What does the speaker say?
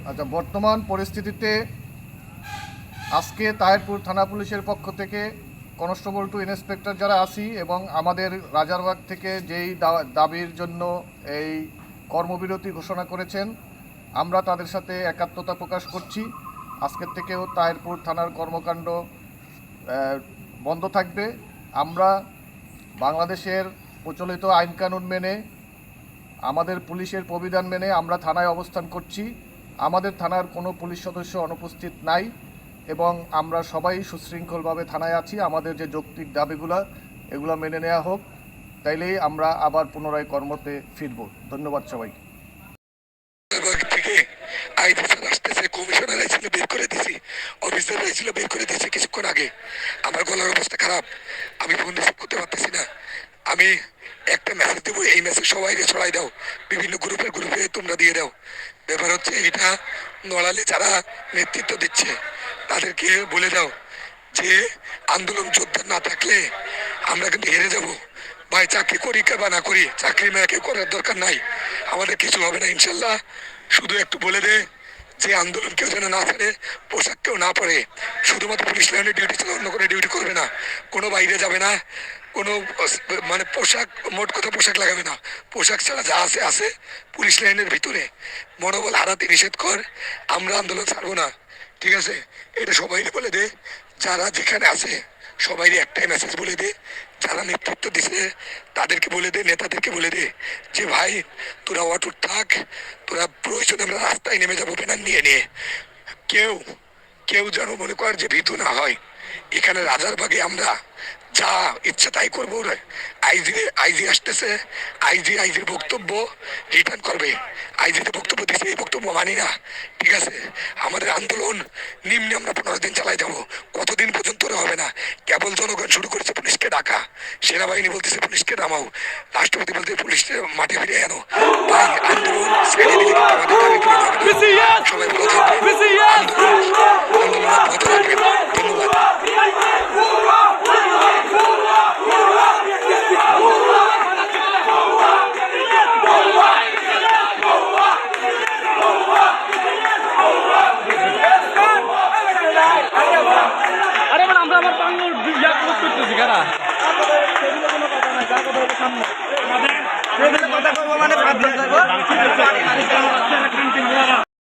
আচ্ছা, বর্তমান পরিস্থিতিতে আজকে তাহিরপুর থানা পুলিশের পক্ষ থেকে কনস্টেবল টু ইন্সপেক্টর যারা আছি এবং আমাদের রাজারবাগ থেকে যেই দাবির জন্য এই কর্মবিরতি ঘোষণা করেছেন, আমরা তাদের সাথে একাত্মতা প্রকাশ করছি। আজকের থেকেও তাহিরপুর থানার কর্মকাণ্ড বন্ধ থাকবে। আমরা বাংলাদেশের প্রচলিত আইনকানুন মেনে, আমাদের পুলিশের প্রবিধান মেনে আমরা থানায় অবস্থান করছি। আমাদের থানার কোনো পুলিশ সদস্য অনুপস্থিত নাই এবং আমরা সবাই সুশৃঙ্খলভাবে থানায় আছি। আমাদের যে যৌক্তিক দাবিগুলো এগুলো মেনে নেওয়া হোক, তাইলেই আমরা আবার পুনরায় কর্মতে ফিরব। ধন্যবাদ সবাইকে। থেকে আইডি স্যার আসতেছে, কমিশনার আইছিল বের করে দিছি, অফিসার আইছিল বের করে দিয়েছে কিছুক্ষণ আগে। আমার গলার অবস্থা খারাপ, আমি ফোন রিসিভ করতে পারতেছি না। আমি একটা মেসেজ দেবো, এই মেসেজ সবাই ছড়াই দাও, বিভিন্ন গ্রুপে তোমরা দিয়ে দাও। ব্যাপার হচ্ছে এটা, নড়ালে যারা নেতৃত্ব দিচ্ছে তাদেরকে বলে দাও যে আন্দোলন যোদ্ধা না থাকলে আমরা কিন্তু হেরে যাব। ভাই, চাকরি করি বা না করি, চাকরি মেয়েকে করার দরকার নাই, আমাদের কিছু হবে না ইনশাল্লাহ। শুধু একটু বলে দে যে আন্দোলন কেউ যেন না ছাড়ে, পোশাক কেউ না পরে, শুধুমাত্র পুলিশ লাইনে ডিউটি ছাড়া অন্য কোনো ডিউটি করবে না, কোনো বাইরে যাবে না, কোনো মানে পোশাক, মোট কথা পোশাক লাগাবে না, পোশাক ছাড়া যা আছে আছে পুলিশ লাইনের ভিতরে। মনোবল হারাতে নিষেধ কর, আমরা আন্দোলন ছাড়বো না, ঠিক আছে? এটা সবাই বলে দে, যারা যেখানে আছে সবাই একটাই মেসেজ বলে দে, যারা নেতৃত্ব দিছে তাদেরকে বলে দে, নেতাদেরকে বলে দে যে ভাই তোরা অটুট থাক, তোরা প্রয়োজনে আমরা রাস্তায় নেমে যাবো ব্যানার নিয়ে নিয়ে। কেউ কেউ যেন মনে কর যে ভীতু না হয়। এখানে রাজারবাগে আমরা যা ইচ্ছা তাই করবো। আইজি আসতেছে, আইজির বক্তব্য রিটার্ন করবে। আইজিতে বক্তব্য দিচ্ছে, এই বক্তব্য মানি না, ঠিক আছে? আমাদের আন্দোলন নিম্নে আমরা 15 দিন চালাই যাবো, কতদিন পর্যন্ত হবে না। কেবল জনগণ শুরু করেছে পুলিশকে ডাকা, সেনাবাহিনী বলতেছে পুলিশকে নামাও, রাষ্ট্রপতি বলতে পুলিশকে মাঠে ফিরে আনো। ভাই, আন্দোলন ছেড়ে দিলে কিন্তু আমাদের দাবি পূরণ হবে না। সবাই ভালো থাকবে।